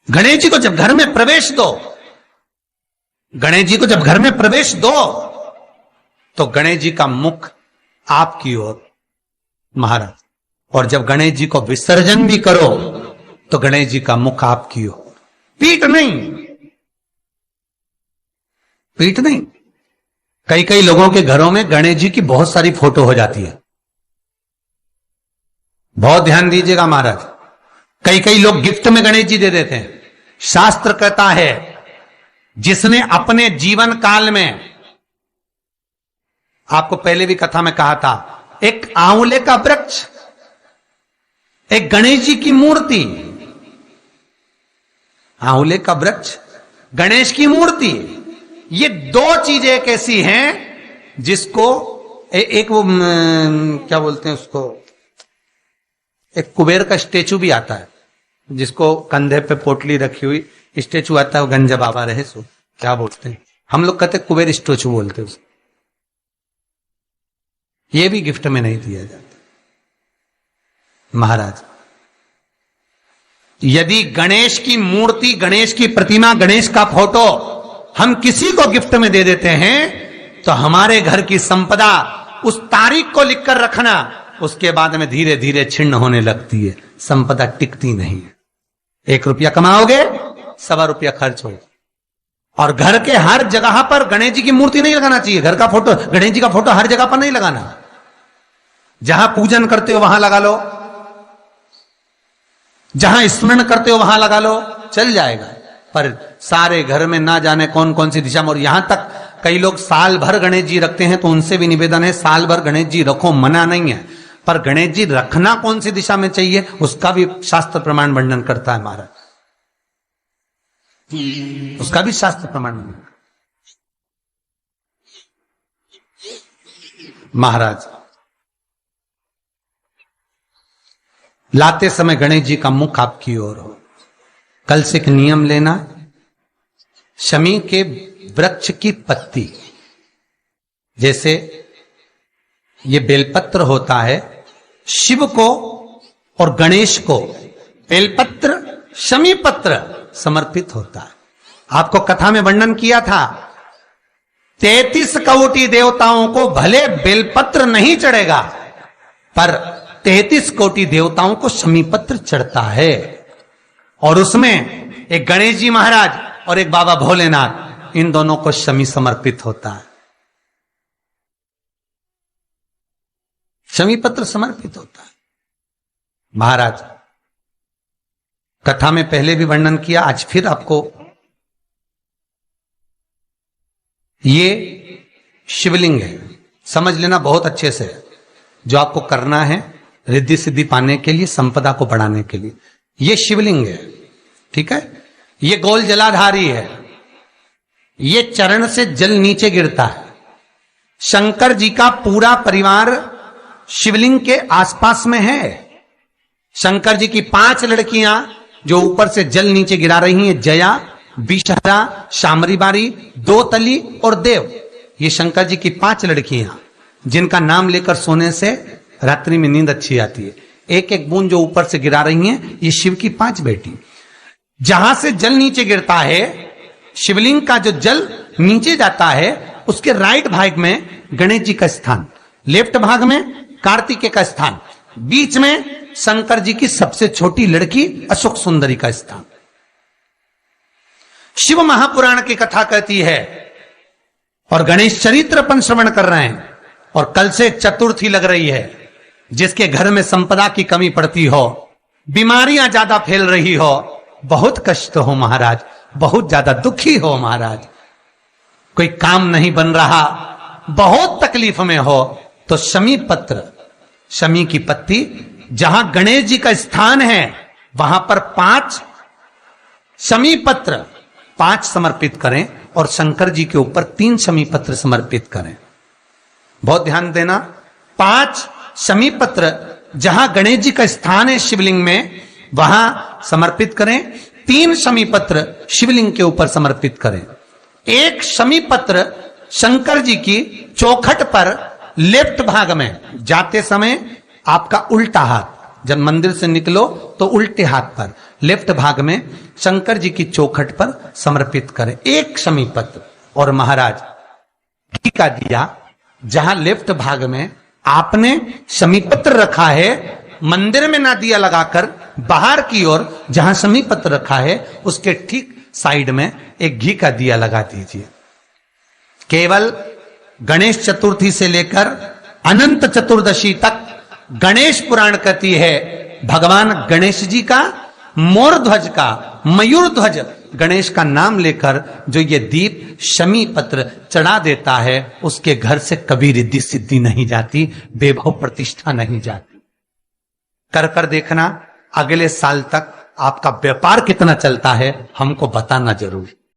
गणेश जी को जब घर में प्रवेश दो, गणेश जी को जब घर में प्रवेश दो तो गणेश जी का मुख आपकी ओर महाराज, और जब गणेश जी को विसर्जन भी करो तो गणेश जी का मुख आपकी ओर, पीठ नहीं, पीठ नहीं। कई कई लोगों के घरों में गणेश जी की बहुत सारी फोटो हो जाती है, बहुत ध्यान दीजिएगा महाराज। कई कई लोग गिफ्ट में गणेश जी दे देते हैं। शास्त्र कहता है जिसने अपने जीवन काल में, आपको पहले भी कथा में कहा था, एक आंवले का वृक्ष, एक गणेश जी की मूर्ति, आंवले का वृक्ष, गणेश की मूर्ति, ये दो चीजें एक ऐसी हैं जिसको एक वो क्या बोलते हैं उसको, एक कुबेर का स्टेचू भी आता है जिसको कंधे पे पोटली रखी हुई स्टेचू आता है, वो गंजा बाबा रहे सो क्या बोलते हैं, हम लोग कहते कुबेर स्टेचू बोलते हैं उसको। ये भी गिफ्ट में नहीं दिया जाता महाराज। यदि गणेश की मूर्ति, गणेश की प्रतिमा, गणेश का फोटो हम किसी को गिफ्ट में दे देते हैं तो हमारे घर की संपदा उस तारीख को लिखकर रखना, उसके बाद में धीरे धीरे छिन्न होने लगती है, संपदा टिकती नहीं है। 1 रुपया कमाओगे, 1.25 रुपया खर्च होगा। और घर के हर जगह पर गणेश जी की मूर्ति नहीं लगाना चाहिए, घर का फोटो, गणेश जी का फोटो हर जगह पर नहीं लगाना। जहां पूजन करते हो वहां लगा लो, जहां स्मरण करते हो वहां लगा लो, चल जाएगा। पर सारे घर में ना जाने कौन कौन सी दिशा में, और यहां तक कई लोग साल भर गणेश जी रखते हैं, तो उनसे भी निवेदन है साल भर गणेश जी रखो, मना नहीं है, पर गणेश जी रखना कौन सी दिशा में चाहिए उसका भी शास्त्र प्रमाण वर्णन करता है महाराज, उसका भी शास्त्र प्रमाण महाराज। लाते समय गणेश जी का मुख आपकी ओर हो। कल से एक नियम लेना, शमी के वृक्ष की पत्ती, जैसे ये बेलपत्र होता है, शिव को और गणेश को बेलपत्र, शमी पत्र समर्पित होता है। आपको कथा में वर्णन किया था 33 कोटि देवताओं को भले बेलपत्र नहीं चढ़ेगा, पर 33 कोटि देवताओं को शमी पत्र चढ़ता है। और उसमें एक गणेश जी महाराज और एक बाबा भोलेनाथ, इन दोनों को शमी समर्पित होता है, शमी पत्र समर्पित होता है महाराज। कथा में पहले भी वर्णन किया, आज फिर आपको, ये शिवलिंग है, समझ लेना बहुत अच्छे से, जो आपको करना है रिद्धि सिद्धि पाने के लिए, संपदा को बढ़ाने के लिए। ये शिवलिंग है, ठीक है। ये गोल जलाधारी है, ये चरण से जल नीचे गिरता है। शंकर जी का पूरा परिवार शिवलिंग के आसपास में है। शंकर जी की 5 लड़कियां जो ऊपर से जल नीचे गिरा रही हैं, जया, विषहरा, शामरीबारी, दोतली और देव, ये शंकर जी की 5 लड़कियां, जिनका नाम लेकर सोने से रात्रि में नींद अच्छी आती है। एक एक बूंद जो ऊपर से गिरा रही हैं, ये शिव की 5 बेटी। जहां से जल नीचे गिरता है, शिवलिंग का जो जल नीचे जाता है, उसके राइट भाग में गणेश जी का स्थान, लेफ्ट भाग में कार्तिकेय का स्थान, बीच में शंकर जी की सबसे छोटी लड़की अशोक सुंदरी का स्थान। शिव महापुराण की कथा कहती है, और गणेश चरित्र अपन श्रवण कर रहे हैं, और कल से चतुर्थी लग रही है। जिसके घर में संपदा की कमी पड़ती हो, बीमारियां ज्यादा फैल रही हो, बहुत कष्ट हो महाराज, बहुत ज्यादा दुखी हो महाराज, कोई काम नहीं बन रहा, बहुत तकलीफ में हो, तो शमी पत्र, शमी की पत्ती, जहां गणेश जी का स्थान है वहां पर 5 शमी पत्र 5 समर्पित करें, और शंकर जी के ऊपर 3 शमी पत्र समर्पित करें। बहुत ध्यान देना, 5 शमी पत्र जहां गणेश जी का स्थान है शिवलिंग में, वहां समर्पित करें। 3 शमी पत्र शिवलिंग के ऊपर समर्पित करें। 1 शमी पत्र शंकर जी की चौखट पर लेफ्ट भाग में, जाते समय आपका उल्टा हाथ, जब मंदिर से निकलो तो उल्टे हाथ पर लेफ्ट भाग में शंकर जी की चौखट पर समर्पित करें, एक शमी पत्र। और महाराज घी का दिया जहां लेफ्ट भाग में आपने शमी पत्र रखा है, मंदिर में ना दिया लगाकर बाहर की ओर जहां शमी पत्र रखा है उसके ठीक साइड में एक घी का दिया लगा दीजिए। केवल गणेश चतुर्थी से लेकर अनंत चतुर्दशी तक गणेश पुराण कहती है भगवान गणेश जी का, मोर ध्वज का, मयूर ध्वज गणेश का नाम लेकर जो ये दीप शमी पत्र चढ़ा देता है उसके घर से कभी रिद्धि सिद्धि नहीं जाती, वैभव प्रतिष्ठा नहीं जाती। कर कर देखना, अगले साल तक आपका व्यापार कितना चलता है हमको बताना जरूर।